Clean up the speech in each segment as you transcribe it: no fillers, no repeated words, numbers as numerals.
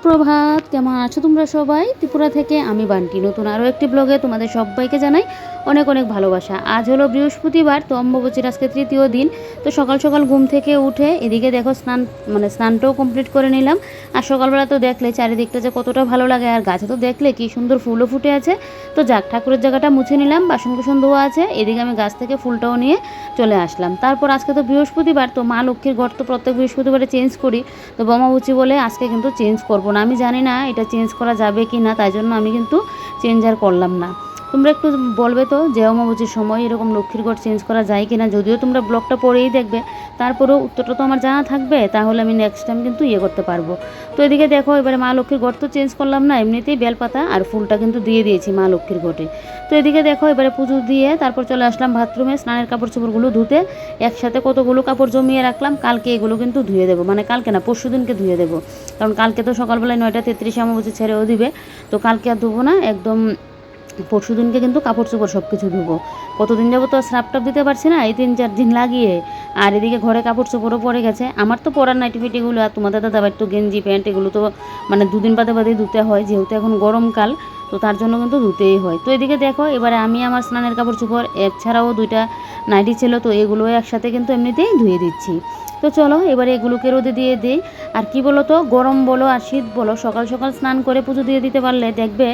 সুপ্রভাত, কেমন আছো তোমরা সবাই? ত্রিপুরা থেকে আমি বান্টি নতুন আরও একটি ব্লগে তোমাদের সবাইকে জানাই অনেক অনেক ভালোবাসা। আজ হলো বৃহস্পতিবার, তো অম্বুবাচীর আজকে তৃতীয় দিন। তো সকাল সকাল ঘুম থেকে উঠে এদিকে দেখো স্নানটাও কমপ্লিট করে নিলাম। আর সকালবেলা তো দেখলে চারিদিকটা যে কতটা ভালো লাগে, আর গাছে তো দেখলে কি সুন্দর ফুলও ফুটে আছে। তো যাক, ঠাকুরের জায়গাটা মুছে নিলাম, বাসন কুসন ধোয়া আছে, এদিকে আমি গাছ থেকে ফুলটাও নিয়ে চলে আসলাম। তারপর আজকে তো বৃহস্পতিবার, তো মা লক্ষ্মীর ঘর তো প্রত্যেক বৃহস্পতিবারে চেঞ্জ করি। তো বোমাবুচি বলে আজকে কিন্তু চেঞ্জ করব না। আমি জানি না এটা চেঞ্জ করা যাবে কি না, তাই জন্য আমি কিন্তু চেঞ্জ আর করলাম না। তোমরা একটু বলবে তো যে অমাবস্যার সময় এরকম লক্ষ্মীর ঘর চেঞ্জ করা যায় কি না। যদিও তোমরা ব্লগটা পড়েই দেখবে, তারপরেও উত্তরটা তো আমার জানা থাকবে, তাহলে আমি নেক্সট টাইম কিন্তু করতে পারবো। তো এদিকে দেখো, এবারে মা লক্ষ্মীর ঘর তো চেঞ্জ করলাম না, এমনিতেই বেলপাতা আর ফুলটা কিন্তু দিয়ে দিয়েছি মা লক্ষ্মীর ঘটে। তো এদিকে দেখো, এবারে পুজো দিয়ে তারপর চলে আসলাম বাথরুমে স্নানের কাপড় চোপড়গুলো ধুতে। একসাথে কতগুলো কাপড় জমিয়ে রাখলাম, কালকে এগুলো কিন্তু ধুয়ে দেবো, মানে কালকে না পরশু দিনকে ধুয়ে দেবো। কারণ কালকে তো সকালবেলায় 9:33 অমাবস্যা ছেড়েও দিবে। তো কালকে আর ধুবো না, একদম পরশু দিনকে কিন্তু কাপড় চোপড় সব কিছু ধুবো। কতদিন যাবো তো স্রাপ টাপ দিতে পারছি না, এই 3-4 দিন লাগিয়ে। আর এদিকে ঘরে কাপড় চোপড়ও পড়ে গেছে, আমার তো পরার নাইটি ফিটিগুলো, আর তোমাদের দাদাভাইয়ের তো গেঞ্জি প্যান্ট এগুলো তো মানে দুদিন বাদে বাদেই ধুতে হয়, যেহেতু এখন গরমকাল, তো তার জন্য কিন্তু ধুতেই হয়। তো এদিকে দেখো, এবারে আমি আমার স্নানের কাপড় চোপড় এছাড়াও 2টা নাইটি ছিল, তো এগুলো একসাথে কিন্তু এমনিতেই ধুয়ে দিচ্ছি। তো চলো এবারে এগুলোকে রোদে দিয়ে দিই। আর কি বলো তো, গরম বলো আর শীত বলো, সকাল সকাল স্নান করে পুজো দিয়ে দিতে পারলে দেখবে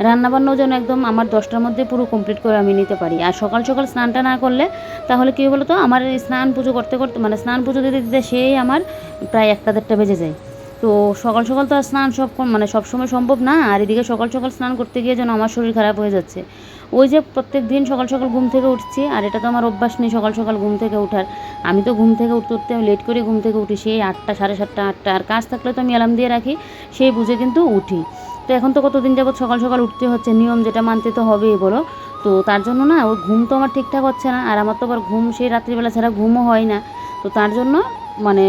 রান্নাবান্নাও যেন একদম আমার 10টার মধ্যে পুরো কমপ্লিট করে আমি নিতে পারি। আর সকাল সকাল স্নানটা না করলে তাহলে কী বলো তো, আমার এই স্নান পুজো করতে করতে মানে স্নান পুজো দিতে দিতে সেই আমার প্রায় 1টা-1:30 বেজে যায়। তো সকাল সকাল তো আর স্নান মানে সবসময় সম্ভব না। আর এদিকে সকাল সকাল স্নান করতে গিয়ে যেন আমার শরীর খারাপ হয়ে যাচ্ছে। ওই যে প্রত্যেক দিন সকাল সকাল ঘুম থেকে উঠছি, আর এটা তো আমার অভ্যাস নেই সকাল সকাল ঘুম থেকে ওঠার। আমি তো ঘুম থেকে উঠতে উঠতে লেট করে ঘুম থেকে উঠি, সেই 8টা, 7:30, 8টা। আর কাজ থাকলে তো আমি অ্যালার্ম দিয়ে রাখি, সেই বুঝে কিন্তু উঠি। তো এখন তো কতদিন যাবত সকাল সকাল উঠতে হচ্ছে, নিয়ম যেটা মানতে তো হবেই বলো। তো তার জন্য না ওই ঘুম তো আমার ঠিকঠাক হচ্ছে না, আর আমার তো আবার ঘুম সেই রাত্রিবেলা ছাড়া ঘুমও হয় না। তো তার জন্য মানে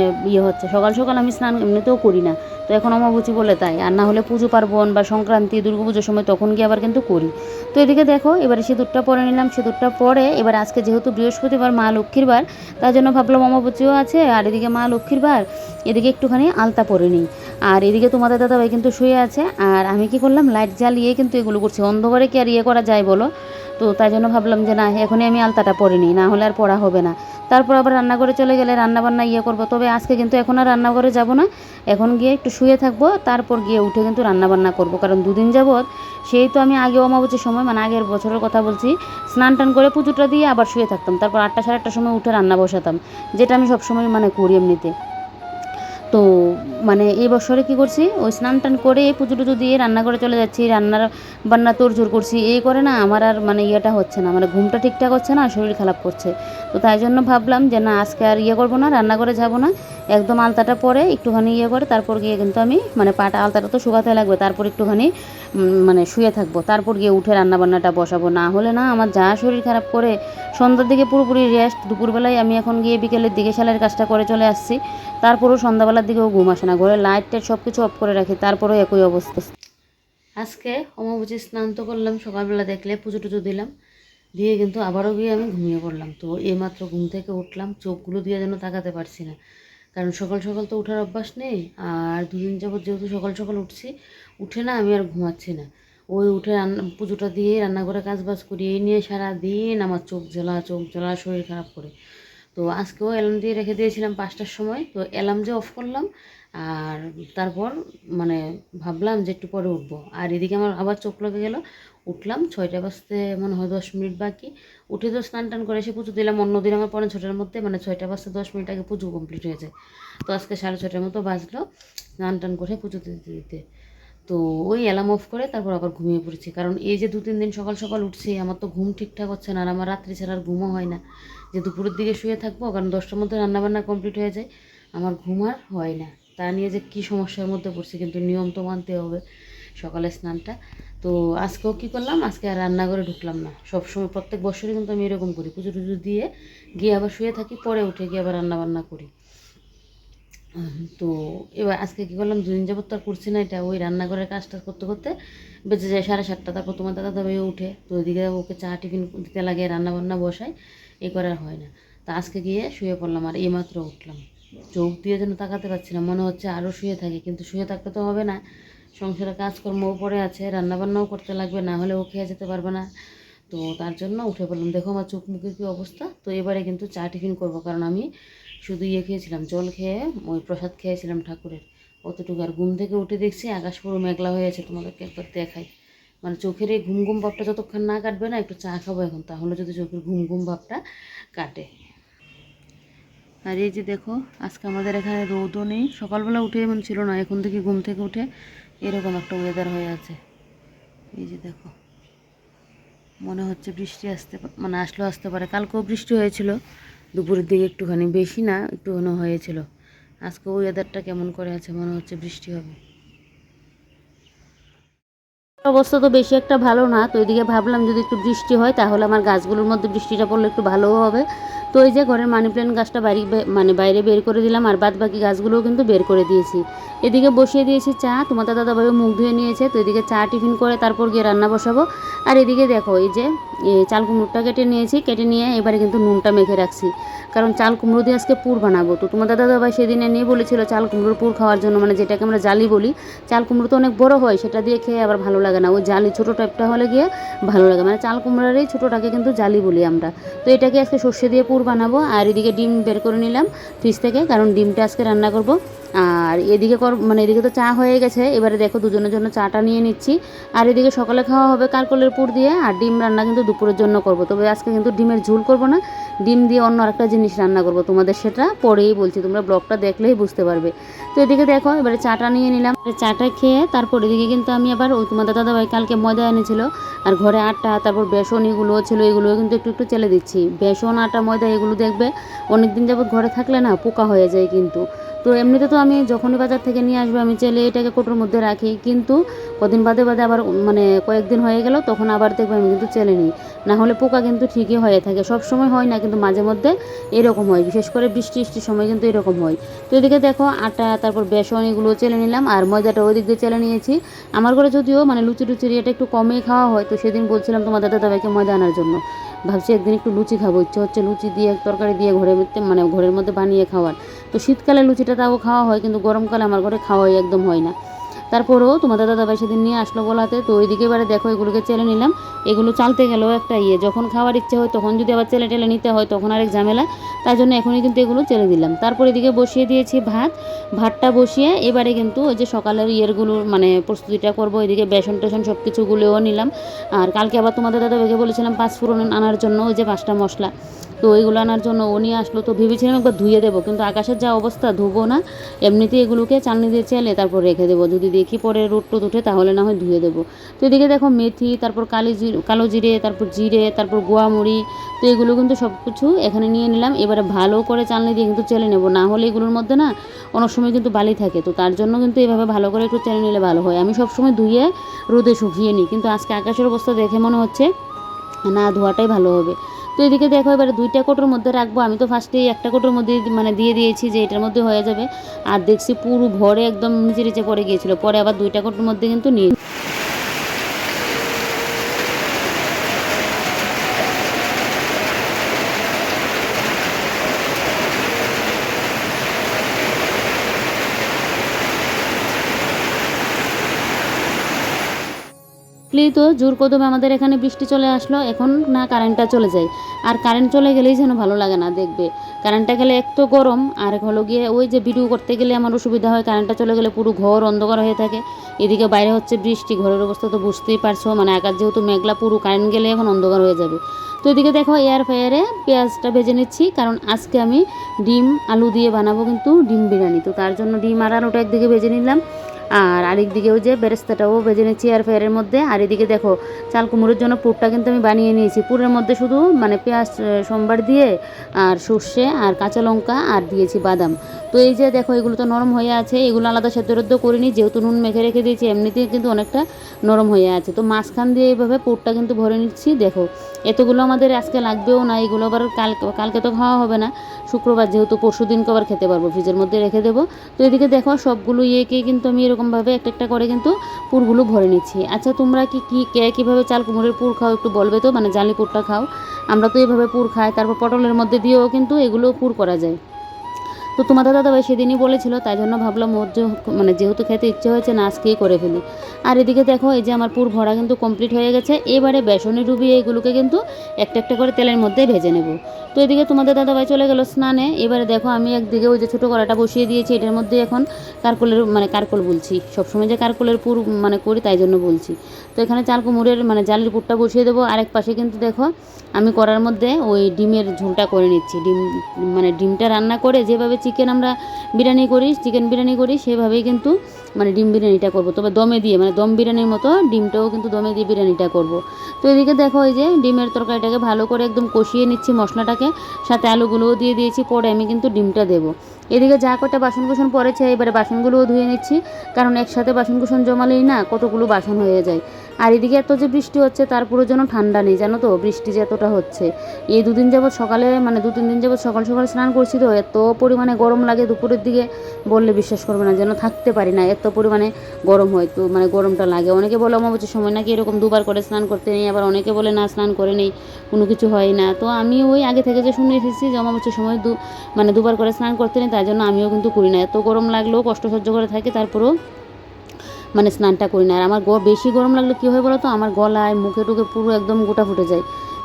হচ্ছে, সকাল সকাল আমি স্নান এমনিতেও করি না। তো এখন অমাবস্যা বলে তাই, আর না হলে পুজো পার্বণ বা সংক্রান্তি দুর্গাপুজোর সময় তখন গিয়ে আবার কিন্তু করি। তো এদিকে দেখো, এবারে সিঁদুরটা পরে নিলাম, সিঁদুরটা পরে এবার আজকে যেহেতু বৃহস্পতিবার মা লক্ষ্মীর বার, তার জন্য ভাবলাম অমাবস্যাও আছে আর এদিকে মা লক্ষ্মীর বার, এদিকে একটুখানি আলতা পরে নিই। আর এদিকে তোমাদের দাদাভাই কিন্তু শুয়ে আছে, আর আমি কি করলাম, লাইট জ্বালিয়ে কিন্তু এগুলো করছি। অন্ধকারে কি আর করা যায় বলো। তো তাই জন্য ভাবলাম যে না, এখনই আমি আলতাটা পরে নিই, না হলে আর পড়া হবে না। তারপর আবার রান্নাঘরে চলে গেলে রান্নাবান্না করবো। তবে আজকে কিন্তু এখন আর রান্নাঘরে যাব না, এখন গিয়ে একটু শুয়ে থাকবো, তারপর গিয়ে উঠে কিন্তু রান্নাবান্না করবো। কারণ 2 দিন যাবৎ সেই তো আমি আগে অমাবস্যার সময়, মানে আগের বছরের কথা বলছি, স্নান টান করে পুজোটা দিয়ে আবার শুয়ে থাকতাম, তারপর 8টা 8:30 সময় উঠে রান্না বসাতাম, যেটা আমি সবসময় মানে করি এমনিতে। তো মানে এই বছরে কী করছি, ওই স্নান টান করে পুজো টুজো দিয়ে রান্নাঘরে চলে যাচ্ছি, রান্নার বান্না তোড়জোড় করছি, এই করে না আমার আর মানে হচ্ছে না, মানে ঘুমটা ঠিকঠাক হচ্ছে না, শরীর খারাপ করছে। তো তাই জন্য ভাবলাম যে না, আজকে আর করবো না, রান্নাঘরে যাব না, একদম আলতাটা পরে একটুখানি করে তারপর গিয়ে কিন্তু আমি মানে পাটা আলতাটা তো শুকাতে লাগবে, তারপর একটুখানি মানে শুয়ে থাকবো, তারপর গিয়ে উঠে রান্নাবান্নাটা বসাবো। না হলে না আমার যা শরীর খারাপ করে, সন্ধ্যার দিকে পুরোপুরি রেস্ট, দুপুরবেলায় আমি এখন গিয়ে বিকেলের দিকে সেলাইয়ের কাজটা করে চলে আসছি, তারপরেও সন্ধ্যাবেলার দিকেও ঘুম আসে না, ঘরে লাইট টাইট সব কিছু অফ করে রাখি, তারপরেও একই অবস্থা। আজকে অমাবস্যার স্নান তো করলাম, সকালবেলা দেখলে পুজো টুজো দিলাম, দিয়ে কিন্তু আবারও গিয়ে আমি ঘুমিয়ে পড়লাম। তো এইমাত্র ঘুম থেকে উঠলাম, চোখগুলো দিয়ে যেন তাকাতে পারছি না, কারণ সকাল সকাল তো ওঠার অভ্যাস নেই। আর 2 দিন যাবত যেহেতু সকাল সকাল উঠছি, উঠে না আমি আর ঘুমাচ্ছি না, ওই উঠে পুজোটা দিয়ে রান্নাঘরে কাজ বাজ করি, এই নিয়ে সারা দিন আমার চোখ জ্বালা শরীর খারাপ করে। তো আজকেও অ্যালার্ম দিয়ে রেখে দিয়েছিলাম 5টার সময়, তো অ্যালার্ম যে অফ করলাম, আর তারপর মানে ভাবলাম যে একটু পরে উঠবো, আর এদিকে আমার আবার চোখ লেগে গেল। উঠলাম 6টা বাজতে মনে হয় 10 মিনিট বাকি, উঠে তো স্নান টান করে এসে পুজো দিলাম। অন্যদিন আমার 6টার মধ্যে, মানে 6টা বাজতে 10 মিনিট আগে পুজো কমপ্লিট হয়ে যায়। তো আজকে 6:30 মতো বাজলো স্নান টান করে পুজো দিতে দিতে। তো ওই অ্যালার্ম অফ করে তারপর আবার ঘুমিয়ে পড়েছি, কারণ এই যে 2-3 দিন সকাল সকাল উঠছি, আমার তো ঘুম ঠিকঠাক হচ্ছে না, আর আমার রাত্রি ছাড়া আর ঘুমও হয় না, যে দুপুরের দিকে শুয়ে থাকবো, কারণ 10টার মধ্যে রান্নাবান্না কমপ্লিট হয়ে যায়, আমার ঘুম আর হয় না। তা নিয়ে যে কী সমস্যার মধ্যে পড়ছি, কিন্তু নিয়ম তো মানতে হবে, সকালে স্নানটা। তো আজকেও কী করলাম, আজকে আর রান্নাঘরে ঢুকলাম না। সবসময় প্রত্যেক বছরই কিন্তু আমি এরকম করি, পুজো টুজো দিয়ে গিয়ে আবার শুয়ে থাকি, পরে উঠে গিয়ে আবার রান্নাবান্না করি। তো এবার আজকে কী করলাম, 2 দিন যাবত তো আর করছি না এটা, ওই রান্নাঘরের কাজটা করতে করতে বেঁচে যায় 7:30। তারপর তোমার দাদা দাবাই উঠে, তো ওইদিকে ওকে চা টিফিন দিতে লাগে, রান্নাবান্না বসায়, এই করার হয় না। তা আজকে গিয়ে শুয়ে পড়লাম, আর এইমাত্র উঠলাম, চোখ দিয়ে যেন তাকাতে পারছি না, মনে হচ্ছে আরও শুয়ে থাকি, কিন্তু শুয়ে থাকতে তো হবে না, সংসারে কাজকর্মও পড়ে আছে, রান্নাবান্নাও করতে লাগবে, না হলে ও খেয়ে যেতে পারবে না। তো তার জন্য উঠে পড়লাম। দেখো আমার চোখ মুখের কী অবস্থা। তো এবারে কিন্তু চা টিফিন করবো, কারণ আমি শুধু খেয়েছিলাম, জল খেয়ে ওই প্রসাদ খেয়েছিলাম ঠাকুরের, অতটুকু। আর ঘুম থেকে উঠে দেখছি আকাশ পুরো মেঘলা হয়ে আছে, তোমাদেরকে একবার দেখাই। মানে চোখের এই ঘুম ঘুম ভাবটা যতক্ষণ না কাটবে না, একটু চা খাবো এখন, তাহলে যদি চোখের ঘুম ঘুম ভাবটা কাটে। আর এই যে দেখো, আজকে আমাদের এখানে রোদও নেই, সকালবেলা উঠে এমন ছিল না, এখন থেকে ঘুম থেকে উঠে এরকম একটা ওয়েদার হয়ে আছে। এই যে দেখো, মনে হচ্ছে বৃষ্টি মানে আসলেও আসতে পারে। কালকেও বৃষ্টি হয়েছিল দুপুরের দিকে, একটুখানি, বেশি না, একটুখানি হয়েছিল। আজকে ওয়েদারটা কেমন করে আছে, মনে হচ্ছে বৃষ্টি হবে। অবস্থা তো বেশি একটা ভালো না, তো এদিকে ভাবলাম যদি একটু বৃষ্টি হয় তাহলে আমার গাছগুলোর মধ্যে বৃষ্টিটা পড়লে একটু ভালোও হবে। তো এই যে ঘরের মানি প্ল্যান্ট গাছটা বাইরে বের করে দিলাম, আর বাদ বাকি গাছগুলোও কিন্তু বের করে দিয়েছি। এদিকে বসিয়ে দিয়েছি চা, তোমাদের দাদাভাবে মুখ ধুয়ে নিয়েছে, তো এদিকে চা টিফিন করে তারপর গিয়ে রান্না বসাবো। আর এদিকে দেখো, এই যে চাল কুমড়োটা কেটে নিয়েছি, কেটে নিয়ে এবারে কিন্তু নুনটা মেখে রাখছি, কারণ চাল কুমড়ো দিয়ে আজকে পুর বানাবো। তো তোমাদের দাদাভাই সেদিনে নিয়ে বলেছিল চাল কুমড়োর পুর খাওয়ার জন্য, মানে যেটাকে আমরা জালি বলি। চাল কুমড়ো তো অনেক বড় হয়, সেটা দিয়ে খেয়ে আবার ভালো লাগে না, ওই জালি ছোটো টাইপটা হলে গিয়ে ভালো লাগে, মানে চাল কুমড়োরই ছোটোটাকে কিন্তু জালি বলি আমরা। তো এটাকে আজকে সর্ষে দিয়ে পুর বানাবো। আর এদিকে ডিম বের করে নিলাম ফ্রিজ থেকে, কারণ ডিমটা আজকে রান্না করব। আর এদিকে মানে এদিকে তো চা হয়ে গেছে, এবারে দেখো দুজনের জন্য চাটা নিয়ে নিচ্ছি। আর এদিকে সকালে খাওয়া হবে কারকলের পুর দিয়ে, আর ডিম রান্না কিন্তু দুপুরের জন্য করব। তবে আজকে কিন্তু ডিমের ঝোল করব না, ডিম দিয়ে অন্য আরেকটা জিনিস রান্না করব, তোমাদের সেটা পরেই বলছি, তোমরা ব্লগটা দেখলেই বুঝতে পারবে। তো এদিকে দেখো, এবারে চাটা নিয়ে নিলাম, চাটা খেয়ে তারপর এদিকে কিন্তু আমি আবার ওই তোমাদের দাদাভাই কালকে ময়দা এনেছিল, আর ঘরে আটা, তারপর বেসন এগুলো ছিল, এগুলো কিন্তু একটু একটু চেলে দিচ্ছি। বেসন, আটা, ময়দা এগুলো দেখবে অনেক দিন যাবত ঘরে থাকলে না পোকা হয়ে যায় কিন্তু। তো এমনিতে তো আমি যখনই বাজার থেকে নিয়ে আসবো আমি চেলে এটাকে কোটোর মধ্যে রাখি, কিন্তু কদিন বাদে বাদে আবার মানে কয়েকদিন হয়ে গেল তখন আবার দেখবে আমি কিন্তু চেলে নিই, না হলে পোকা কিন্তু ঠিকই হয়ে থাকে। সব সময় হয় না, কিন্তু মাঝে মধ্যে এরকম হয়, বিশেষ করে বৃষ্টির সময় কিন্তু এরকম হয়। তো এদিকে দেখো আটা, তারপর বেসন এগুলো চেলে নিলাম, আর ময়দাটা ওই দিক দিয়ে চেলে নিয়েছি। আমার ঘরে যদিও মানে লুচি টুচির এটা একটু কমই খাওয়া হয়, তো সেদিন বলছিলাম তোমার দাদাভাইকে ময়দা আনার জন্য, ভাবছি একদিন একটু লুচি খাবো, ইচ্ছে হচ্ছে লুচি দিয়ে তরকারি দিয়ে ঘরের মধ্যে বানিয়ে খাওয়ার। তো শীতকালে লুচিটা তাও খাওয়া হয়, কিন্তু গরমকালে আমার ঘরে খাওয়াই একদম হয় না। তারপরেও তোমাদের দাদাভাই সেদিন নিয়ে আসলো বলাতে, তো ওইদিকে এবারে দেখো এগুলোকে চেলে নিলাম। এগুলো চালতে গেলেও একটা যখন খাওয়ার ইচ্ছে হয় তখন যদি আবার চেলে টেলে নিতে হয় তখন আরেক ঝামেলা, তাই জন্য এখনই কিন্তু এগুলো চেলে দিলাম। তারপর এদিকে বসিয়ে দিয়েছি ভাতটা বসিয়ে এবারে কিন্তু ওই যে সকালের মানে প্রস্তুতিটা করব। এদিকে বেসন টেসন সব কিছুগুলোও নিলাম। আর কালকে আবার তোমাদের দাদাভাইকে বলেছিলাম 5 ফোড়ন আনার জন্য, ওই যে 5টা মশলা, তো ওইগুলো আনার জন্য ও নিয়ে আসলো। তো ভেবেছিলাম একবার ধুয়ে দেবো, কিন্তু আকাশের যা অবস্থা ধুবো না, এমনিতেই এগুলোকে চালনি দিয়ে চেলে তারপর রেখে দেবো, যদি দেখি পরে রোদ টোদ উঠে তাহলে না হয় ধুয়ে দেবো। তো এদিকে দেখো মেথি, তারপর কালো জিরে, তারপর জিরে, তারপর গোয়ামুড়ি, তো এগুলো কিন্তু সব কিছু এখানে নিয়ে নিলাম। এবারে ভালো করে চালনি দিয়ে কিন্তু চেলে নেবো, না হলে এগুলোর মধ্যে না অনেক সময় কিন্তু বালি থাকে, তো তার জন্য কিন্তু এভাবে ভালো করে একটু চেলে নিলে ভালো হয়। আমি সবসময় ধুয়ে রোদে শুকিয়ে নিই, কিন্তু আজকে আকাশের অবস্থা দেখে মনে হচ্ছে না ধোয়াটাই ভালো হবে। তো এদিকে দেখো এবারে 2টা কোটোর মধ্যে রাখবো। আমি তো ফার্স্টেই একটা কোটোর মধ্যে মানে দিয়ে দিয়েছি যে এটার মধ্যে হয়ে যাবে, আর দেখছি পুরো ভরে একদম নিচে নিচে পড়ে গিয়েছিল, পরে আবার 2টা কোটোর মধ্যে কিন্তু নিয়ে। তো জোর কদমে আমাদের এখানে বৃষ্টি চলে আসলো, এখন না কারেন্টটা চলে যায়। আর কারেন্ট চলে গেলেই যেন ভালো লাগে না, দেখবে কারেন্টটা গেলে এক তো গরম, আর হলো গিয়ে ওই যে ভিডিও করতে গেলে আমার অসুবিধা হয়, কারেন্টটা চলে গেলে পুরো ঘর অন্ধকার হয়ে থাকে। এদিকে বাইরে হচ্ছে বৃষ্টি, ঘরের অবস্থা তো বুঝতেই পারছো, মানে আকাশ যেহেতু মেঘলা, পুরো কারেন্ট গেলে এখন অন্ধকার হয়ে যাবে। তো এদিকে দেখো এয়ার ফ্রায়ারে পেঁয়াজটা ভেজে নিচ্ছি, কারণ আজকে আমি ডিম আলু দিয়ে বানাবো কিন্তু ডিম বিরিয়ানি। তো তার জন্য ডিম আর আলুটা একদিকে ভেজে নিলাম, আর আরেক দিকে ওই যে বেরেস্তাটাও ভেজে নিচ্ছি এয়ার ফ্রায়ারের মধ্যে। আর এদিকে দেখো চাল কুমড়োর জন্য পুরটা কিন্তু আমি বানিয়ে নিয়েছি। পুরের মধ্যে শুধু মানে পেঁয়াজ সোমবার দিয়ে, আর সর্ষে, আর কাঁচা লঙ্কা, আর দিয়েছি বাদাম। তো এই যে দেখো এগুলো তো নরম হয়ে আছে, এগুলো আলাদা সেদ্ধ করিনি, যেহেতু নুন মেখে রেখে দিয়েছি এমনিতেই কিন্তু অনেকটা নরম হয়ে আছে। তো মাঝখান দিয়ে এইভাবে পুরটা কিন্তু ভরে নিচ্ছি। দেখো এতগুলো আমাদের আজকে লাগবেও না, এগুলো আবার কালকে তো খাওয়া হবে না, শুক্রবার যেহেতু, পরশু দিনকে আবার খেতে পারবো, ফ্রিজের মধ্যে রেখে দেবো। তো এদিকে দেখো সবগুলো কিন্তু আমি এরকমভাবে একটা করে কিন্তু পুরগুলো ভরে নিচ্ছি। আচ্ছা তোমরা কীভাবে চাল কুমড়োর পুর খাও একটু বলবে তো, মানে জালি পুরটা খাও? আমরা তো এইভাবে পুর খাই, তারপর পটলের মধ্যে দিয়েও কিন্তু এগুলো পুর করা যায়। তো তোমাদের দাদাভাই সেদিনই বলেছিল, তাই জন্য ভাবলাম ওর মানে যেহেতু খেতে ইচ্ছে হয়েছে না আজকেই করে ফেলি। আর এদিকে দেখো এই যে আমার পুর ভরা কিন্তু কমপ্লিট হয়ে গেছে। এবারে বেসনে ডুবিয়ে এগুলোকে কিন্তু একটা একটা করে তেলের মধ্যে ভেজে নেব। তো এদিকে তোমাদের দাদাভাই চলে গেল স্নানে। এবারে দেখো আমি একদিকে ওই যে ছোটো কড়াটা বসিয়ে দিয়েছি, এটার মধ্যে এখন কারকল বলছি, সবসময় যে কারকলের পুর মানে করি তাই জন্য বলছি। তো এখানে চাল কুমড়ের মানে জালির পুরটা বসিয়ে দেবো। আরেক পাশে কিন্তু দেখো আমি কড়ার মধ্যে ওই ডিমের ঝোলটা করে নিচ্ছি। ডিমটা রান্না করে যেভাবে চিকেন আমরা চিকেন বিরিয়ানি করি সেভাবেই কিন্তু মানে ডিম বিরিয়ানিটা করব, তবে দমে দিয়ে মানে দম বিরিয়ানির মতো ডিমটাও কিন্তু দমে দিয়ে বিরিয়ানিটা করব। তো এদিকে দেখো এই যে ডিমের তরকারিটাকে ভালো করে একদম কষিয়ে নিচ্ছি মশলাটাকে, সাথে আলুগুলোও দিয়ে দিয়েছি, পরে আমি কিন্তু ডিমটা দেবো। এদিকে যা কটা বাসন পড়েছে এবারে বাসনগুলোও ধুয়ে নিচ্ছি, কারণ একসাথে বাসন জমালেই না কতগুলো বাসন হয়ে যায়। আর এদিকে এত যে বৃষ্টি হচ্ছে তারপরে যেন ঠান্ডা নেই, জানো তো বৃষ্টি যে এতটা হচ্ছে। এই দুদিন যাবৎ সকালে মানে 2-3 দিন যাবৎ সকাল সকাল স্নান করছি, তো এত পরিমাণে গরম লাগে দুপুরের দিকে বললে বিশ্বাস করবে না, যেন থাকতে পারি না, এত পরিমাণে গরম হয়। তো মানে গরমটা লাগে। অনেকে বলে অমাবস্যার সময় নাকি এরকম 2বার করে স্নান করতে নেই, আবার অনেকে বলে না স্নান করে নেই কোনো কিছু হয় না। তো আমি ওই আগে থেকে যে শুনে এসেছি যে অমাবস্যার সময় 2বার করে স্নান করতে নেই, তাই জন্য আমিও কিন্তু করি না। এত গরম লাগলেও কষ্ট সহ্য করে থাকি, তারপরেও মানে স্নানটা করি না। আর আমার বেশি গরম লাগলে কী হয় বলো তো, আমার গলায় মুখে টুকে পুরো একদম গোটা ফুটে যায়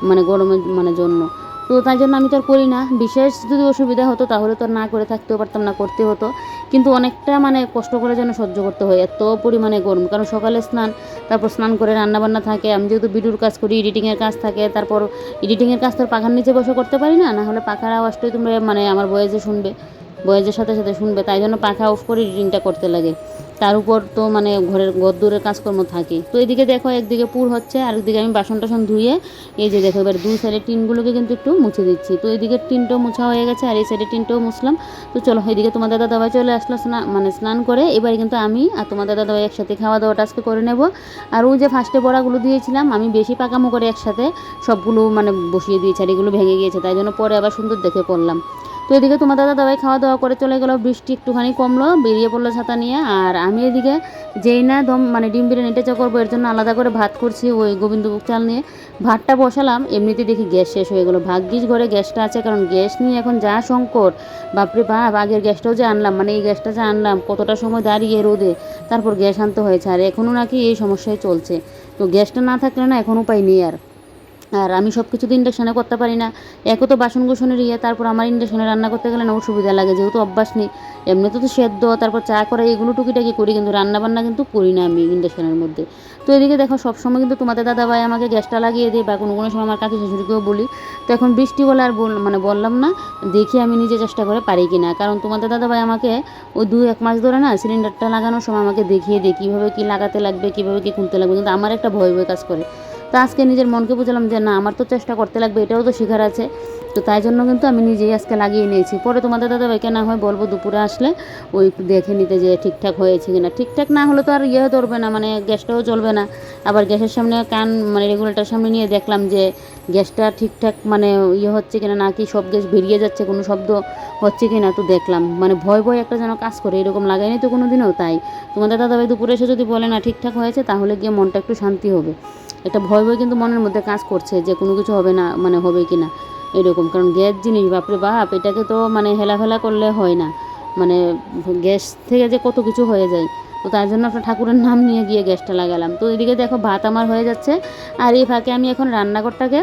মানে গরমের মানে জন্য। তো তাই জন্য আমি তো আর করি না। বিশেষ যদি অসুবিধা হতো তাহলে তো আর না করে থাকতেও পারতাম না, করতে হতো। কিন্তু অনেকটা মানে কষ্ট করে যেন সহ্য করতে হয় এত পরিমাণে গরম, কারণ সকালে স্নান, তারপর স্নান করে রান্নাবান্না থাকে, আমি যেহেতু ভিডিওর কাজ করি, এডিটিংয়ের কাজ থাকে, তারপর এডিটিংয়ের কাজ তো পাখার নিচে বসে করতে পারি না, না হলে পাখার আওয়াজটাই তোমরা মানে আমার ভয়েসে শুনবে, ভয়েসের সাথে সাথে শুনবে, তাই জন্য পাখা অফ করে এডিটিংটা করতে লাগে। তার উপর তো মানে ঘরদূরের কাজকর্ম থাকে। তো এদিকে দেখো একদিকে পুর হচ্ছে আর একদিকে আমি বাসন টাসন ধুয়ে এই যে দেখো এবার 2 সাইডের টিনগুলোকে কিন্তু একটু মুছে দিচ্ছি। তো এদিকে টিনটাও মুছা হয়ে গেছে আর এই সাইডের টিনটাও মুছলাম। তো চলো এদিকে তোমার দাদাভাই চলে আসলো স্নান করে। এবারে কিন্তু আমি আর তোমার দাদাভাই একসাথে খাওয়া দাওয়াটা আজকে করে নেব। আর ওই যে ফার্স্টে বড়াগুলো দিয়েছিলাম আমি বেশি পাকামো করে একসাথে সবগুলো মানে বসিয়ে দিয়েছি, আর এগুলো ভেঙে গিয়েছে, তাই জন্য পরে আবার সুন্দর দেখে পড়লাম। তো এদিকে তোমার দাদাভাই খাওয়া দাওয়া করে চলে গেলো, বৃষ্টি একটুখানি কমলো, বেরিয়ে পড়লো ছাতা নিয়ে। আর আমি এদিকে যেই না মানে ডিম বিরিয়ানিটা করবো এর জন্য আলাদা করে ভাত করছি ওই গোবিন্দভোগ চাল নিয়ে। ভাতটা বসালাম, এমনিতে দেখি গ্যাস শেষ হয়ে গেলো। ভাগ্যিস ঘরে গ্যাসটা আছে, কারণ গ্যাস নিয়ে এখন যা সংকট, বাপরে বাপ। আগের গ্যাসটাও যে আনলাম মানে এই গ্যাসটা যে আনলাম কতটা সময় দাঁড়িয়ে রোদে তারপর গ্যাস আনতে হয়েছে, আর এখনও নাকি এই সমস্যাই চলছে। তো গ্যাসটা না থাকলে না এখন উপায় নেই। আর আমি সব কিছু তো ইন্ডাকশানে করতে পারি না, একও তো বাসন কোসনের তারপর আমার ইন্ডাকশানে রান্না করতে গেলে না অসুবিধা লাগে, যেহেতু অভ্যাস নেই। এমনিতে তো সেদ্ধ তারপর চা করা এগুলো টুকিটাকি করি, কিন্তু রান্নাবান্না কিন্তু করি না আমি ইন্ডাকশানের মধ্যে। তো এদিকে দেখো সবসময় কিন্তু তোমাদের দাদাভাই আমাকে গ্যাসটা লাগিয়ে দেয়, বা কোনো কোনো সময় আমার কাকি শাশুড়িকেও বলি। তো এখন বৃষ্টি বলে আর মানে বললাম না, দেখি আমি নিজে চেষ্টা করে পারি কি না, কারণ তোমাদের দাদাভাই আমাকে ওই 2-1 মাস ধরে না সিলিন্ডারটা লাগানোর সময় আমাকে দেখিয়ে দেয় কীভাবে কী লাগাতে লাগবে, কীভাবে কী খুলতে লাগবে, কিন্তু আমার একটা ভয় কাজ করে। তো আজকে নিজের মনকে বুঝলাম যে না আমার তো চেষ্টা করতে লাগবে, এটাও তো শেখার আছে। তো তাই জন্য কিন্তু আমি নিজেই আজকে লাগিয়ে নিয়েছি। পরে তোমাদের দাদাভাইকে না হয় বলবো দুপুরে আসলে ওই দেখে নিতে যে ঠিকঠাক হয়েছে কিনা। ঠিকঠাক না হলে তো আর ধরবে না, মানে গ্যাসটাও চলবে না। আবার গ্যাসের সামনে মানে রেগুলেটার সামনে নিয়ে দেখলাম যে গ্যাসটা ঠিকঠাক মানে হচ্ছে কিনা, নাকি সব গ্যাস বেরিয়ে যাচ্ছে, কোনো শব্দ হচ্ছে কিনা। তো দেখলাম মানে ভয় একটা যেন কাজ করে, এরকম লাগাইনি তো কোনো দিনও। তাই তোমাদের দাদাভাই দুপুরে এসে যদি বলে না ঠিকঠাক হয়েছে তাহলে গিয়ে মনটা একটু শান্তি হবে। একটা ভয় কিন্তু মনের মধ্যে কাজ করছে যে কোনো কিছু হবে না, মানে হবে কি না এরকম। কারণ গ্যাস জিনিস বাপরে বাপ, এটাকে তো মানে হেলাফেলা করলে হয় না, মানে গ্যাস থেকে যে কত কিছু হয়ে যায়। তো তার জন্য একটা ঠাকুরের নাম নিয়ে গিয়ে গ্যাসটা লাগালাম। তো এদিকে দেখো ভাত আমার হয়ে যাচ্ছে, আর এই ফাঁকে আমি এখন রান্নাঘরটাকে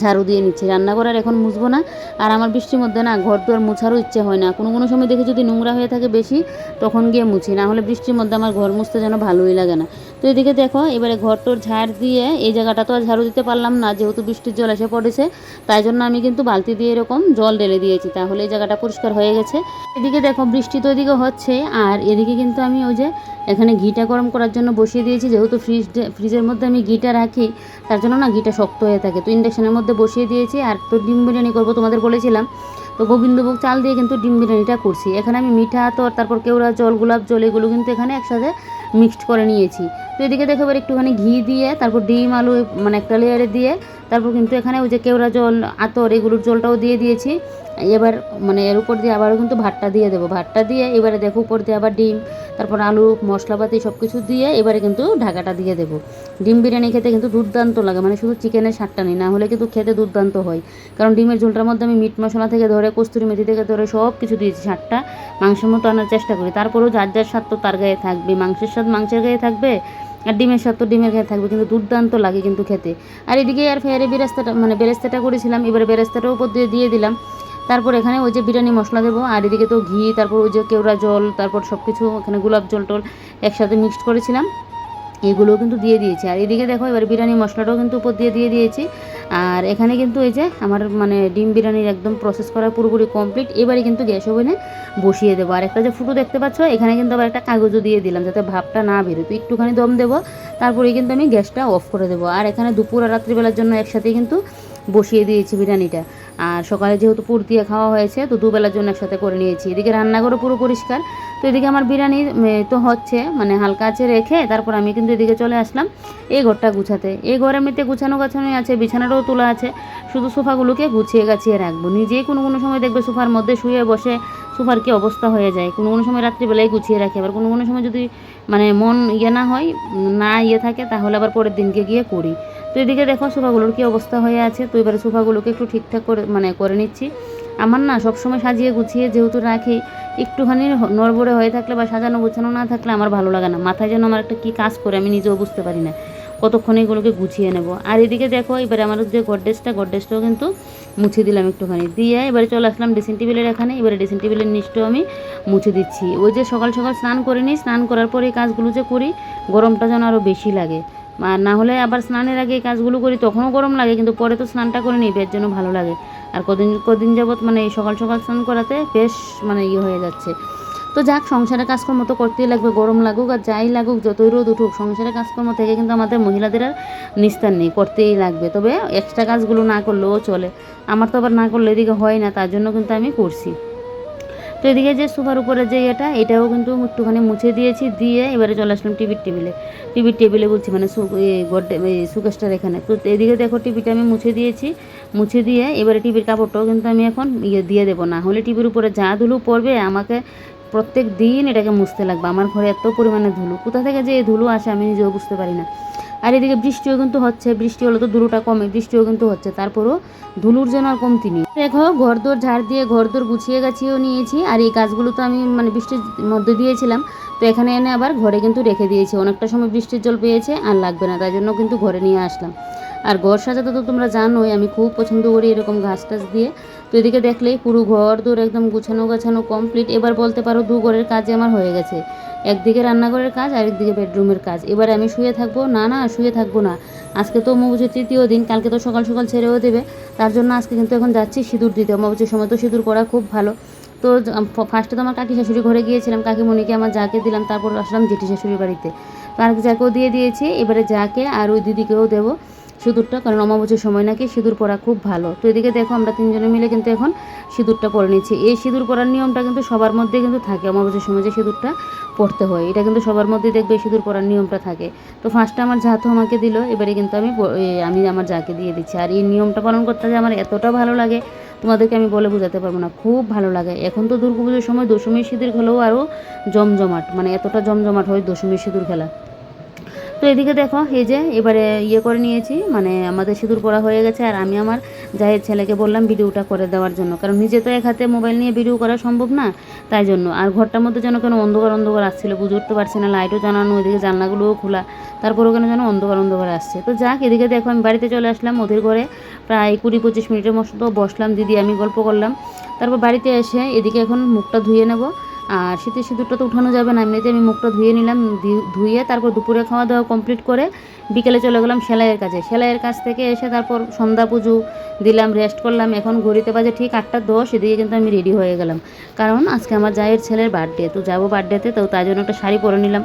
ঝাড়ু দিয়ে নিচ্ছি। রান্নাঘর আর এখন মুছবো না, আর আমার বৃষ্টির মধ্যে না ঘর দুয়ার মুছারও ইচ্ছে হয় না। কোনো কোনো সময় দেখি যদি নোংরা হয়ে থাকে বেশি তখন গিয়ে মুছি, না হলে বৃষ্টির মধ্যে আমার ঘর মুছতে যেন ভালোই লাগে না। তো এদিকে দেখো এবারে ঘরটোর ঝাড় দিয়ে এই জায়গাটা তো আর ঝাড়ু দিতে পারলাম না, যেহেতু বৃষ্টির জল এসে পড়েছে, তাই জন্য আমি কিন্তু বালতি দিয়ে এরকম জল ঢেলে দিয়েছি, তাহলে এই জায়গাটা পরিষ্কার হয়ে গেছে। এদিকে দেখো বৃষ্টি তো এদিকে হচ্ছে, আর এদিকে কিন্তু আমি ওই যে এখানে ঘিটা গরম করার জন্য বসিয়ে দিয়েছি, যেহেতু ফ্রিজের মধ্যে আমি ঘিটা রাখি তার জন্য না ঘিটা শক্ত হয়ে থাকে। তো ইন্ডাকশানের মধ্যে বসিয়ে দিয়েছি। আর তো ডিম বিরিয়ানি করবো তোমাদের বলেছিলাম, তো গোবিন্দভোগ চাল দিয়ে কিন্তু ডিম বিরিয়ানিটা করছি। এখানে আমি মিঠা আতর তারপর কেওড়া জল গোলাপ জল এগুলো কিন্তু এখানে একসাথে মিক্সড করে নিয়েছি। তো এদিকে দেখো এবার একটুখানি ঘি দিয়ে তারপর ডিম আলু মানে একটা লেয়ারে দিয়ে তারপর কিন্তু এখানে ওই যে কেওড়া জল, আতর এগুলোর জলটাও দিয়ে দিয়েছি। এবার মানে এর উপর দিয়ে আবারও কিন্তু ভাতটা দিয়ে দেবো। ভাতটা দিয়ে এবারে দেখো উপর দিয়ে আবার ডিম, তারপর আলু, মশলাপাতি সব কিছু দিয়ে এবারে কিন্তু ঢাকাটা দিয়ে দেবো। ডিম বিরিয়ানি খেতে কিন্তু দুর্দান্ত লাগে, মানে শুধু চিকেনের স্বাদটা নেই, না হলে কিন্তু খেতে দুর্দান্ত হয়। কারণ ডিমের ঝোলটার মধ্যে আমি মিট মশলা থেকে ধরে কস্তুরি মেথি থেকে ধরে সব কিছু দিয়েছি, স্বাদটা মাংসের মতো আনার চেষ্টা করি। তারপরেও যার যার স্বাদ তো তার গায়ে থাকবে, মাংসের স্বাদ মাংসের গায়ে থাকবে, আর ডিমের স্বাদ তো ডিমের গায়ে থাকবে, কিন্তু দুর্দান্ত লাগে কিন্তু খেতে। আর এদিকে আর ফেয়ারে বেরেস্তাটা করেছিলাম, এবারে বেরেস্তাটাও উপর দিয়ে দিয়ে দিলাম। তারপর এখানে ওই যে বিরিয়ানি মশলা দেবো, আর এদিকে তো ঘি, তারপর ওই যে কেওড়া জল, তারপর সব কিছু এখানে গোলাপ জল টল একসাথে মিক্সড করেছিলাম, এগুলোও কিন্তু দিয়ে দিয়েছি। আর এদিকে দেখো এবার বিরিয়ানি মশলাটাও কিন্তু উপর দিয়ে দিয়ে দিয়েছি। আর এখানে কিন্তু এই যে আমার মানে ডিম বিরিয়ানির একদম প্রসেস করা পুরোপুরি কমপ্লিট। এবারে কিন্তু গ্যাস ওভেনে বসিয়ে দেবো। আর একটা যে ফুটো দেখতে পাচ্ছ, এখানে কিন্তু আবার একটা কাগজও দিয়ে দিলাম যাতে ভাপটা না বেরোয়। তো একটুখানি দম দেবো, তারপরে কিন্তু আমি গ্যাসটা অফ করে দেবো। আর এখানে দুপুর আর রাত্রিবেলার জন্য একসাথেই কিন্তু বসিয়ে দিয়েছি বিরিয়ানিটা। আর সকালে যেহেতু পুর দিয়ে খাওয়া হয়েছে, তো দুবেলার জন্য একসাথে করে নিয়েছি। এদিকে রান্নাঘরও পুরো পরিষ্কার। তো এদিকে আমার বিরিয়ানি তো হচ্ছে, মানে হালকা আছে রেখে তারপর আমি কিন্তু এদিকে চলে আসলাম এই ঘরটা গুছাতে। এই ঘর এমনিতে গুছানোই আছে, বিছানাটাও তোলা আছে, শুধু সোফাগুলোকে গুছিয়ে গাছিয়ে রাখবো। নিজেই কোনো কোনো সময় দেখবে সোফার মধ্যে শুয়ে বসে সোফার কী অবস্থা হয়ে যায়। কোনো কোনো সময় রাত্রিবেলায় গুছিয়ে রাখি, আবার কোনো কোনো সময় যদি মানে মন না হয়, না থাকে, তাহলে আবার পরের দিনকে গিয়ে করি। তো এদিকে দেখো সোফাগুলোর কী অবস্থা হয়ে আছে। তো এবারে সোফাগুলোকে একটু ঠিকঠাক করে করে নিচ্ছি। আমার না সবসময় সাজিয়ে গুছিয়ে যেহেতু রাখি, একটুখানি নড়বড়ে হয়ে থাকলে বা সাজানো গোছানো না থাকলে আমার ভালো লাগে না। মাথায় যেন আমার একটা কী কাজ করে আমি নিজেও বুঝতে পারি না, কতক্ষণে এগুলোকে গুছিয়ে নেব। আর এদিকে দেখো এবারে আমার যে গডরেজটাও কিন্তু মুছে দিলাম একটুখানি দিয়ে, এবারে চলে আসলাম ড্রেসিং টেবিলের এখানে। এবারে ড্রেসিং টেবিলের নিচটাও আমি মুছে দিচ্ছি। ওই যে সকাল সকাল স্নান করে নিই, স্নান করার পরে এই কাজগুলো যে করি, গরমটা যেন আরও বেশি লাগে। আর না হলে আবার স্নানের আগে এই কাজগুলো করি, তখনও গরম লাগে, কিন্তু পরে তো স্নানটা করে নিই, বেশ যেন ভালো লাগে। আর কদিন যাবত মানে এই সকাল সকাল স্নান করাতে বেশ মানে হয়ে যাচ্ছে। তো যাক, সংসারের কাজকর্ম তো করতেই লাগবে, গরম লাগুক আর যাই লাগুক, যতই রোদ উঠুক, সংসারের কাজকর্ম থেকে কিন্তু আমাদের মহিলাদের আর নিস্তার নেই, করতেই লাগবে। তবে এক্সট্রা কাজগুলো না করলেও চলে, আমার তো আবার না করলে এদিকে হয় না, তার জন্য কিন্তু আমি করছি। তো এদিকে যে সোফার উপরে যে এটাও কিন্তু একটুখানি মুছে দিয়েছি, দিয়ে এবারে চলে আসলাম টিভির টেবিলে বলছি, মানে সুকেশটার এখানে। তো এদিকে দেখো টিভিটা আমি মুছে দিয়ে এবারে টিভির কাপড়টাও কিন্তু আমি এখন দিয়ে দেবো, না হলে টিভির উপরে যা ধুলো পড়বে, আমাকে প্রত্যেক দিন এটাকে মুছতে লাগবে। আমার ঘরে এত পরিমাণে ধুলো, কোথা থেকে যে এই ধুলো আসে আমি নিজেও বুঝতে পারি না। আর এদিকে বৃষ্টিও কিন্তু হচ্ছে, বৃষ্টি হলে তো ধুলোটা কমে, বৃষ্টিও কিন্তু হচ্ছে, তারপরও ধুলোর যেন আর কমতি নেই। দেখো ঘরদোর ঝাড় দিয়ে ঘরদোর গুছিয়ে গাছিয়েও নিয়েছি। আর এই গাছগুলো তো আমি মানে বৃষ্টির মধ্যে দিয়েছিলাম, তো এখানে এনে আবার ঘরে কিন্তু রেখে দিয়েছি। অনেকটা সময় বৃষ্টির জল পেয়েছে, আর লাগবে না, তাই জন্য কিন্তু ঘরে নিয়ে আসলাম। আর ঘর সাজাতে তো তোমরা জানোই আমি খুব পছন্দ করি এরকম ঘাস টাস দিয়ে। তো এদিকে দেখলেই পুরো ঘর দোর একদম গুছানো কমপ্লিট। এবার বলতে পারো দু ঘরের কাজে আমার হয়ে গেছে, একদিকে রান্নাঘরের কাজ আর একদিকে বেডরুমের কাজ। এবার আমি শুয়ে থাকবো না, শুয়ে থাকবো না। আজকে তো অমাবস্যার তৃতীয় দিন, কালকে তো সকাল সকাল ছেড়েও দেবে, তার জন্য আজকে কিন্তু এখন যাচ্ছি সিঁদুর দিতে। অমাবস্যার সময় তো সিঁদুর করা খুব ভালো। তো ফার্স্টে তো আমার কাকি শাশুড়ি ঘরে গিয়েছিলাম, কাকিমণিকে আমার যাকে দিলাম, তারপর আসলাম জেঠি শাশুড়ির বাড়িতে। তো আর যাকেও দিয়ে দিয়েছি, এবারে যাকে আর ওই দিদিকেও দেবো সিঁদুরটা, কারণ অমাবস্যার সময় নাকি সিঁদুর পরা খুব ভালো। তো এদিকে দেখো আমরা তিনজনে মিলে কিন্তু এখন সিঁদুরটা পরে নিচ্ছি। এই সিঁদুর পরার নিয়মটা কিন্তু সবার মধ্যে কিন্তু থাকে, অমাবস্যার সময় যে সিঁদুরটা পরতে হয়, এটা কিন্তু সবার মধ্যে দেখবে সিঁদুর পরার নিয়মটা থাকে। তো ফার্স্টে আমার যা তো আমাকে দিল, এবারে কিন্তু আমি আমার যাকে দিয়ে দিচ্ছি। আর এই নিয়মটা পালন করতে যে আমার এতটা ভালো লাগে, তোমাদেরকে আমি বলে বোঝাতে পারবো না, খুব ভালো লাগে। এখন তো দুর্গাপুজোর সময় দশমীর সিঁদুর খেলেও আরও জমজমাট, মানে এতটা জমজমাট হয় দশমীর সিঁদুর খেলা। তো এদিকে দেখো এই যে এবারে করে নিয়েছি, মানে আমাদের সিঁদুর পরা হয়ে গেছে। আর আমি আমার জায়ের ছেলেকে বললাম ভিডিওটা করে দেওয়ার জন্য, কারণ নিজে তো এক হাতে মোবাইল নিয়ে ভিডিও করা সম্ভব না, তাই জন্য। আর ঘরটার মধ্যে যেন কেন অন্ধকার আসছিলো, বুঝে উঠতে পারছি না, লাইটও জ্বালানো, ওইদিকে জানলাগুলোও খোলা, তারপরেও কেন যেন অন্ধকার আসছে। তো যাক, এদিকে দেখো আমি বাড়িতে চলে আসলাম, ওদের ঘরে প্রায় 20-25 মিনিটের মতো বসলাম, দিদি আমি গল্প করলাম। তারপর বাড়িতে এসে এদিকে এখন মুখটা ধুয়ে নেব। আর শীতের সিঁদুরটা তো উঠানো যাবে না, এমনিতে আমি মুখটা ধুয়ে নিলাম, ধুয়ে তারপর দুপুরে খাওয়া দাওয়া কমপ্লিট করে বিকেলে চলে গেলাম সেলাইয়ের কাজে। সেলাইয়ের কাজ থেকে এসে তারপর সন্ধ্যা পুজো দিলাম, রেস্ট করলাম। এখন ঘড়িতে বাজে ঠিক 8টা 10, এদিকে কিন্তু আমি রেডি হয়ে গেলাম, কারণ আজকে আমার জায়ের ছেলের বার্থডে। তো যাবো বার্থডেতে, তো তাই জন্য একটা শাড়ি পরে নিলাম।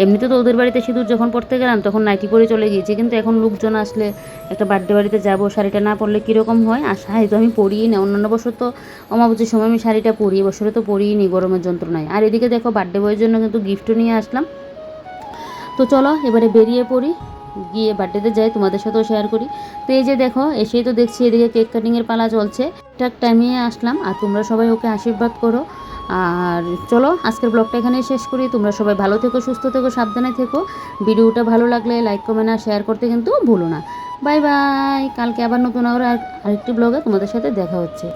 এমনিতে তো ওদের বাড়িতে সিঁদুর যখন পরতে গেলাম তখন নাইটি পরে চলে গিয়েছি, কিন্তু এখন লোকজন আসলে একটা বার্থডে বাড়িতে যাবো, শাড়িটা না পরলে কীরকম হয়। আর শাড়ি তো আমি পরিই না, অন্যান্য বছর তো অমাবস্যার সময় আমি শাড়িটা পরি, বছরে তো পরিই নি গরমের যন্ত্রণায়। আর এদিকে দেখো বার্থডে বয়ের জন্য কিন্তু গিফটও নিয়ে আসলাম। তো চলো এবারে বেরিয়ে পড়ি। গিয়ে বার্থডেতে যাই, তোমাদের সাথেও শেয়ার করি। তো এই যে দেখো, এসেই তো দেখছি এদিকে কেক কাটিংয়ের পালা চলছে। ঠিকঠাক টাইমে আসলাম, আর তোমরা সবাই ওকে আশীর্বাদ করো। আর চলো আজকের ব্লগটা এখানেই শেষ করি। তোমরা সবাই ভালো থেকো, সুস্থ থেকো, সাবধানে থেকো। ভিডিওটা ভালো লাগলে লাইক কমেন্ট আর শেয়ার করতে কিন্তু ভুলো না। Bye bye. কালকে আবার নতুন আরেকটি ব্লগে তোমাদের সাথে দেখা হচ্ছে।